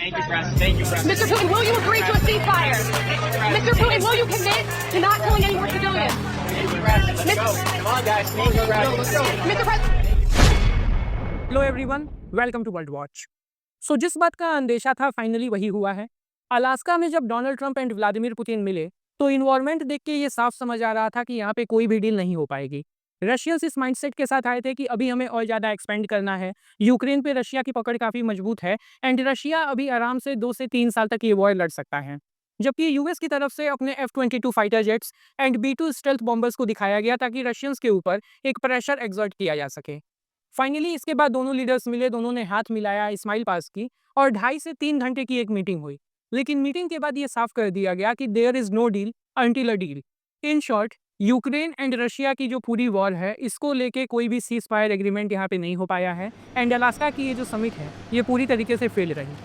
Thank you, President. Thank you, President. Mr. Putin, will you agree to a ceasefire? Mr. Putin, will you commit to not killing any more civilians? Thank you, President. Let's go. Come on, guys. Thank you, President. Let's go. Mr. President. Hello everyone, welcome to world watch. So जिस बात का अंदेशा था finally वही हुआ है। Alaska में जब Donald Trump and Vladimir Putin मिले तो इन्वायरमेंट देख के ये साफ समझ आ रहा था कि यहाँ पे कोई भी डील नहीं हो पाएगी। रशियंस इस माइंडसेट के साथ आए थे कि अभी हमें और ज़्यादा एक्सपेंड करना है। यूक्रेन पे रशिया की पकड़ काफ़ी मजबूत है एंड रशिया अभी आराम से 2 से 3 साल तक ये वॉर लड़ सकता है। जबकि यूएस की तरफ से अपने F-22 fighter jets and B-2 stealth bombers को दिखाया गया ताकि रशियंस के ऊपर एक प्रेशर एक्सर्ट किया जा सके। फाइनली इसके बाद दोनों लीडर्स मिले, दोनों ने हाथ मिलाया, स्माइल पास की और 2.5 से 3 घंटे की एक मीटिंग हुई। लेकिन मीटिंग के बाद ये साफ कर दिया गया कि there is no deal until a deal. In short, Ukraine and Russia की जो पूरी वॉर है इसको लेके कोई भी सीज फायर एग्रीमेंट यहाँ पे नहीं हो पाया है एंड अलास्का की ये जो समिट है ये पूरी तरीके से फेल रही।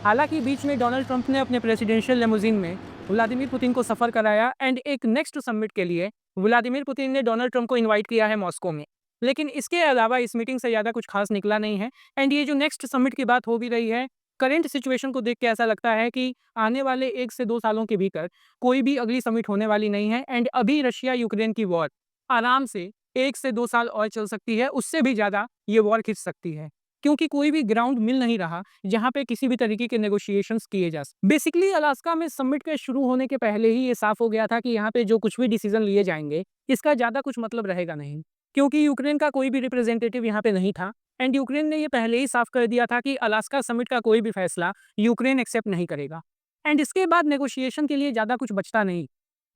हालांकि बीच में डोनाल्ड ट्रंप ने अपने प्रेसिडेंशियल लेमोजिन में व्लादिमीर पुतिन को सफ़र कराया एंड एक नेक्स्ट समिट के लिए व्लादिमीर पुतिन ने डोनाल्ड ट्रंप को इन्वाइट किया है मॉस्को में। लेकिन इसके अलावा इस मीटिंग से ज़्यादा कुछ खास निकला नहीं है एंड ये जो नेक्स्ट समिट की बात हो भी रही है, करंट सिचुएशन को देख के ऐसा लगता है कि आने वाले 1 से 2 सालों के भीतर कोई भी अगली समिट होने वाली नहीं है एंड अभी रशिया यूक्रेन की वॉर आराम से 1 से 2 साल और चल सकती है, उससे भी ज़्यादा ये वॉर खिंच सकती है क्योंकि कोई भी ग्राउंड मिल नहीं रहा जहां पे किसी भी तरीके के नेगोशिएशंस किए जा सके। बेसिकली अलास्का में समिट के शुरू होने के पहले ही ये साफ हो गया था कि यहाँ पे जो कुछ भी डिसीजन लिए जाएंगे इसका ज़्यादा कुछ मतलब रहेगा नहीं क्योंकि यूक्रेन का कोई भी रिप्रेजेंटेटिव यहाँ पे नहीं था एंड यूक्रेन ने ये पहले ही साफ कर दिया था कि अलास्का समिट का कोई भी फैसला यूक्रेन एक्सेप्ट नहीं करेगा एंड इसके बाद नेगोशिएशन के लिए ज़्यादा कुछ बचता नहीं।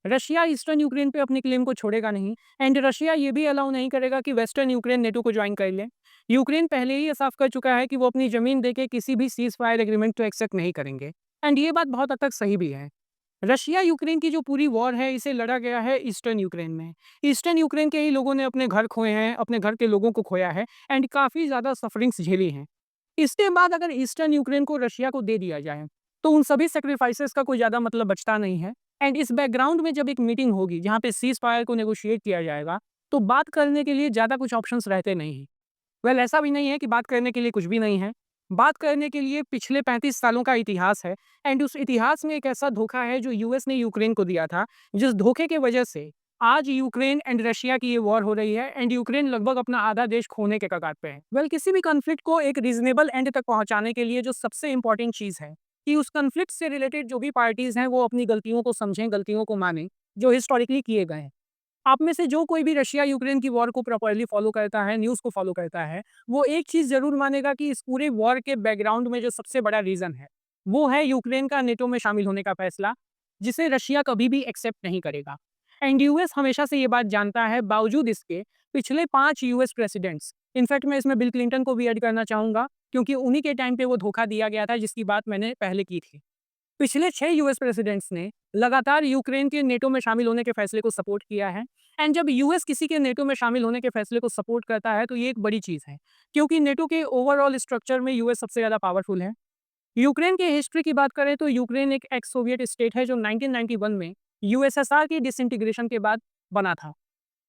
रशिया ईस्टर्न यूक्रेन पे अपनी क्लेम को छोड़ेगा नहीं एंड रशिया ये भी अलाउ नहीं करेगा कि वेस्टर्न यूक्रेन नेटो को ज्वाइन कर ले। यूक्रेन पहले ही ये साफ कर चुका है कि वो अपनी ज़मीन देके किसी भी सीज फायर एग्रीमेंट को एक्सेप्ट नहीं करेंगे एंड ये बात बहुत हद तक सही भी है। रशिया यूक्रेन की जो पूरी वॉर है इसे लड़ा गया है ईस्टर्न यूक्रेन में। ईस्टर्न यूक्रेन के ही लोगों ने अपने घर खोए हैं, अपने घर के लोगों को खोया है एंड काफ़ी ज़्यादा सफरिंग्स झेली हैं। इसके बाद अगर ईस्टर्न यूक्रेन को रशिया को दे दिया जाए तो उन सभी सेक्रीफाइसेस का कोई ज़्यादा मतलब बचता नहीं है एंड इस बैकग्राउंड में जब एक मीटिंग होगी जहाँ पे सीज फायर को नेगोशिएट किया जाएगा तो बात करने के लिए ज़्यादा कुछ ऑप्शंस रहते नहीं हैं। वेल ऐसा भी नहीं है कि बात करने के लिए कुछ भी नहीं है। बात करने के लिए पिछले 35 सालों का इतिहास है एंड उस इतिहास में एक ऐसा धोखा है जो यूएस ने यूक्रेन को दिया था, जिस धोखे के वजह से आज यूक्रेन एंड रशिया की ये वॉर हो रही है एंड यूक्रेन लगभग अपना आधा देश खोने के कगार पे है। वेल किसी भी कॉन्फ्लिक्ट को एक रीजनेबल एंड तक पहुंचाने के लिए जो सबसे इंपॉर्टेंट चीज़ है कि उस कॉन्फ्लिक्ट से रिलेटेड जो भी पार्टीज हैं वो अपनी गलतियों को समझें, गलतियों को मानें जो हिस्टोरिकली किए गए हैं। आप में से जो कोई भी रशिया यूक्रेन की वॉर को प्रॉपर्ली फॉलो करता है, न्यूज़ को फॉलो करता है, वो एक चीज़ ज़रूर मानेगा कि इस पूरे वॉर के बैकग्राउंड में जो सबसे बड़ा रीज़न है वो है यूक्रेन का नेटो में शामिल होने का फैसला, जिसे रशिया कभी भी एक्सेप्ट नहीं करेगा। एंड यूएस हमेशा से ये बात जानता है, बावजूद इसके पिछले 5 यूएस प्रेसिडेंट्स, इनफैक्ट मैं इसमें बिल क्लिंटन को भी ऐड करना चाहूँगा क्योंकि उन्हीं के टाइम पे वो धोखा दिया गया था जिसकी बात मैंने पहले की थी। पिछले 6 यूएस प्रेसिडेंट्स ने लगातार यूक्रेन के नेटो में शामिल होने के फैसले को सपोर्ट किया है एंड जब यूएस किसी के नेटो में शामिल होने के फैसले को सपोर्ट करता है तो ये एक बड़ी चीज़ है क्योंकि नेटो के ओवरऑल स्ट्रक्चर में यूएस सबसे ज़्यादा पावरफुल है। यूक्रेन के हिस्ट्री की बात करें तो यूक्रेन एक एक्स सोवियत स्टेट है जो 1991 में यूएसएसआर की डिसइंटीग्रेशन के बाद बना था।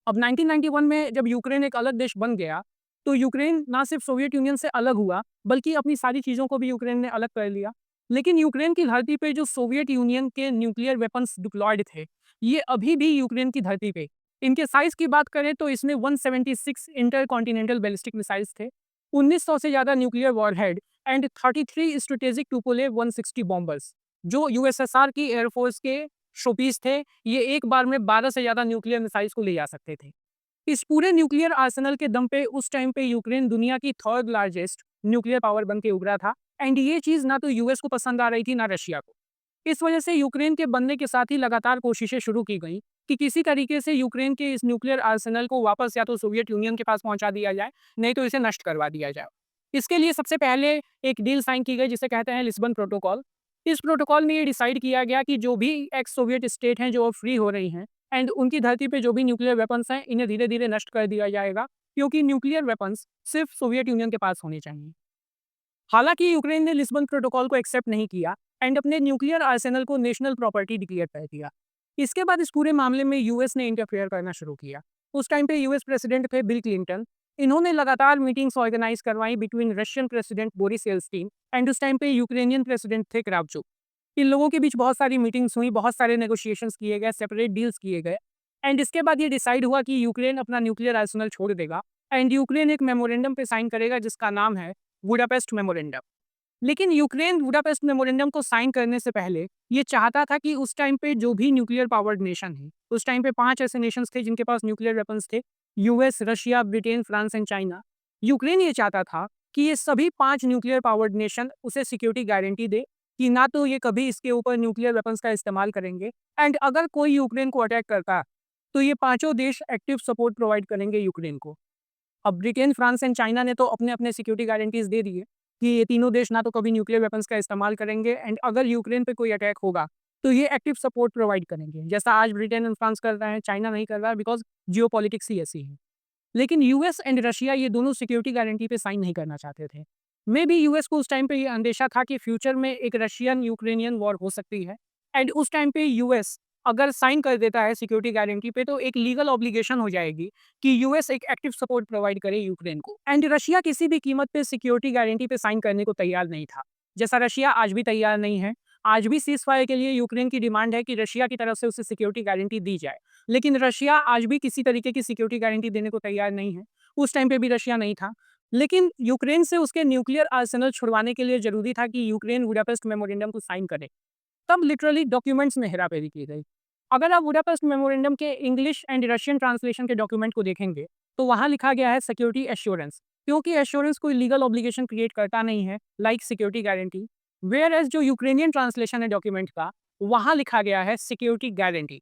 अब 1991 में जब यूक्रेन एक अलग देश बन गया तो यूक्रेन ना सिर्फ सोवियत यूनियन से अलग हुआ बल्कि अपनी सारी चीज़ों को भी यूक्रेन ने अलग कर लिया। लेकिन यूक्रेन की धरती पे जो सोवियत यूनियन के न्यूक्लियर वेपन्स डिप्लॉयड थे ये अभी भी यूक्रेन की धरती पे, इनके साइज की बात करें तो इसमें 176 इंटरकॉन्टिनेंटल बैलिस्टिक मिसाइल्स थे, 1900 से ज़्यादा nuclear warhead and 33 strategic Tupolev 160 bombers जो यूएसएसआर की एयरफोर्स के शोपीस थे। ये एक बार में 12 से ज़्यादा न्यूक्लियर मिसाइल्स को ले जा सकते थे। इस पूरे न्यूक्लियर आर्सेनल के दम पे उस टाइम पे यूक्रेन दुनिया की 3rd लार्जेस्ट न्यूक्लियर पावर बन के उभरा था एंड ये चीज़ ना तो यूएस को पसंद आ रही थी ना रशिया को। इस वजह से यूक्रेन के बनने के साथ ही लगातार कोशिशें शुरू की गई कि किसी तरीके से यूक्रेन के इस न्यूक्लियर आर्सेनल को वापस या तो सोवियत यूनियन के पास पहुंचा दिया जाए, नहीं तो इसे नष्ट करवा दिया जाए। इसके लिए सबसे पहले एक डील साइन की गई जिसे कहते हैं लिस्बन प्रोटोकॉल। इस प्रोटोकॉल में ये डिसाइड किया गया कि जो भी एक्स सोवियत स्टेट हैं जो अब फ्री हो रही हैं एंड उनकी धरती पे जो भी न्यूक्लियर वेपन्स हैं इन्हें धीरे धीरे नष्ट कर दिया जाएगा क्योंकि न्यूक्लियर वेपन्स सिर्फ सोवियत यूनियन के पास होने चाहिए। हालांकि यूक्रेन ने लिस्बन प्रोटोकॉल को एक्सेप्ट नहीं किया एंड अपने न्यूक्लियर आर्सेनल को नेशनल प्रॉपर्टी डिक्लेयर कर दिया। इसके बाद इस पूरे मामले में यूएस ने इंटरफेयर करना शुरू किया। उस टाइम पे यूएस प्रेसिडेंट थे बिल क्लिंटन इन्होंने लगातार मीटिंग्स ऑर्गेनाइज करवाई between Russian president Boris Yeltsin and उस टाइम पे यूक्रेनियन प्रेसिडेंट थे क्रावचुक। इन लोगों के बीच बहुत सारी मीटिंग्स हुई, बहुत सारे नेगोशिएशंस किए गए, सेपरेट डील्स किए गए एंड इसके बाद ये डिसाइड हुआ कि यूक्रेन अपना न्यूक्लियर आर्सेनल छोड़ देगा एंड यूक्रेन एक मेमोरेंडम पे साइन करेगा जिसका नाम है बुडापेस्ट मेमोरेंडम। लेकिन यूक्रेन बुडापेस्ट मेमोरेंडम को साइन करने से पहले ये चाहता था कि उस टाइम पे जो भी न्यूक्लियर पावर्ड नेशन है, उस टाइम पे 5 ऐसे नेशंस थे जिनके पास न्यूक्लियर वेपन्स थे, US, Russia, Britain, France and China. Ukraine ये चाहता था कि ये सभी 5 न्यूक्लियर पावर्ड नेशन उसे सिक्योरिटी गारंटी दे कि ना तो ये कभी इसके ऊपर न्यूक्लियर वेपन्स का इस्तेमाल करेंगे एंड अगर कोई यूक्रेन को अटैक करता तो ये पांचों देश एक्टिव सपोर्ट प्रोवाइड करेंगे यूक्रेन को। अब ब्रिटेन, फ्रांस एंड चाइना ने तो अपने अपने सिक्योरिटी गारंटीज दे दी है कि ये तीनों देश ना तो कभी न्यूक्लियर वेपन्स का इस्तेमाल करेंगे एंड अगर यूक्रेन पे कोई अटैक होगा तो ये एक्टिव सपोर्ट प्रोवाइड करेंगे, जैसा आज ब्रिटेन एंड फ्रांस कर रहे हैं, चाइना नहीं कर रहा है बिकॉज जियोपॉलिटिक्स ही ऐसी है। लेकिन यूएस एंड रशिया ये दोनों सिक्योरिटी गारंटी पे साइन नहीं करना चाहते थे। मे बी यूएस को उस टाइम पे ये अंदेशा था कि फ्यूचर में एक रशियन यूक्रेनियन वॉर हो सकती है एंड उस टाइम पे यूएस अगर साइन कर देता है सिक्योरिटी गारंटी पे तो एक लीगल ऑब्लिगेशन हो जाएगी कि यूएस एक एक्टिव सपोर्ट प्रोवाइड करे यूक्रेन को एंड रशिया किसी भी कीमत पे सिक्योरिटी गारंटी पे साइन करने को तैयार नहीं था, जैसा रशिया आज भी तैयार नहीं है। आज भी सीज फायर के लिए यूक्रेन की डिमांड है कि रशिया की तरफ से उसे सिक्योरिटी गारंटी दी जाए, लेकिन रशिया आज भी किसी तरीके की सिक्योरिटी गारंटी देने को तैयार नहीं है। उस टाइम पे भी रशिया नहीं था, लेकिन यूक्रेन से उसके न्यूक्लियर आर्सेनल छुड़वाने के लिए जरूरी था कि यूक्रेन बुडापेस्ट मेमोरेंडम को साइन करे। तब लिटरली डॉक्यूमेंट्स में हेराफेरी की गई। अगर आप बुडापेस्ट मेमोरेंडम के इंग्लिश एंड रशियन ट्रांसलेशन के डॉक्यूमेंट को देखेंगे तो वहां लिखा गया है सिक्योरिटी एश्योरेंस, क्योंकि एश्योरेंस कोई लीगल ऑब्लिगेशन क्रिएट करता नहीं है like security guarantee. Whereas जो यूक्रेनियन ट्रांसलेशन है डॉक्यूमेंट का, वहां लिखा गया है सिक्योरिटी गारंटी।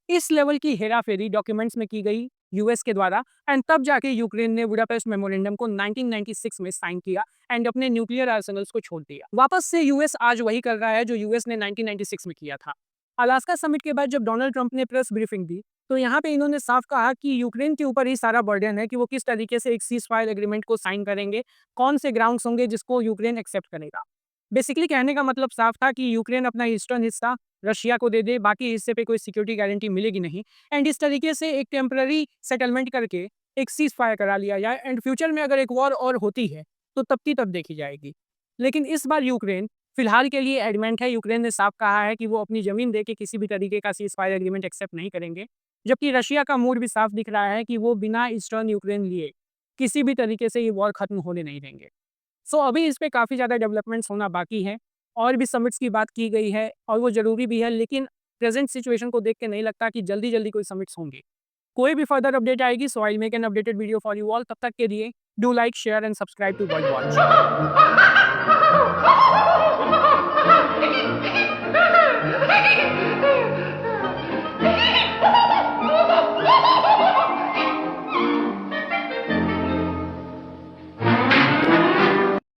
इस लेवल की हेराफेरी डॉक्यूमेंट्स में की गई यूएस के द्वारा एंड तब जाके यूक्रेन ने बुडापेस्ट मेमोरेंडम को 1996 में साइन किया एंड अपने न्यूक्लियर आर्सेनल्स को छोड़ दिया। वापस से यूएस आज वही कर रहा है जो यूएस ने 1996 में किया था। अलास्का समिट के बाद जब डोनाल्ड ट्रंप ने प्रेस ब्रीफिंग दी तो यहाँ पे इन्होंने साफ कहा कि यूक्रेन के ऊपर ही सारा बर्डन है कि वो किस तरीके से एक सीज फायर एग्रीमेंट को साइन करेंगे, कौन से ग्राउंड्स होंगे जिसको यूक्रेन एक्सेप्ट करेगा। बेसिकली कहने का मतलब साफ था कि यूक्रेन अपना ईस्टर्न हिस्सा रशिया को दे दे, बाकी हिस्से पे कोई सिक्योरिटी गारंटी मिलेगी नहीं एंड इस तरीके से एक टेम्पररी सेटलमेंट करके एक सीज फायर करा लिया जाए एंड फ्यूचर में अगर एक वॉर और होती है तो तब की तब देखी जाएगी। लेकिन इस बार यूक्रेन फिलहाल के लिए एडमेंट है। यूक्रेन ने साफ कहा है कि वो अपनी जमीन दे के किसी भी तरीके का सीज फायर एग्रीमेंट एक्सेप्ट नहीं करेंगे, जबकि रशिया का मूड भी साफ दिख रहा है कि वो बिना ईस्टर्न यूक्रेन लिए किसी भी तरीके से ये वॉर खत्म होने नहीं देंगे। सो अभी इस पे काफ़ी ज़्यादा डेवलपमेंट्स होना बाकी है और भी समिट्स की बात की गई है और वो ज़रूरी भी है, लेकिन प्रेजेंट सिचुएशन को देख के नहीं लगता कि जल्दी जल्दी कोई समिट्स होंगे। कोई भी फर्दर अपडेट आएगी so I make an updated video for you all. तब तक के लिए do like, share and subscribe to world watch.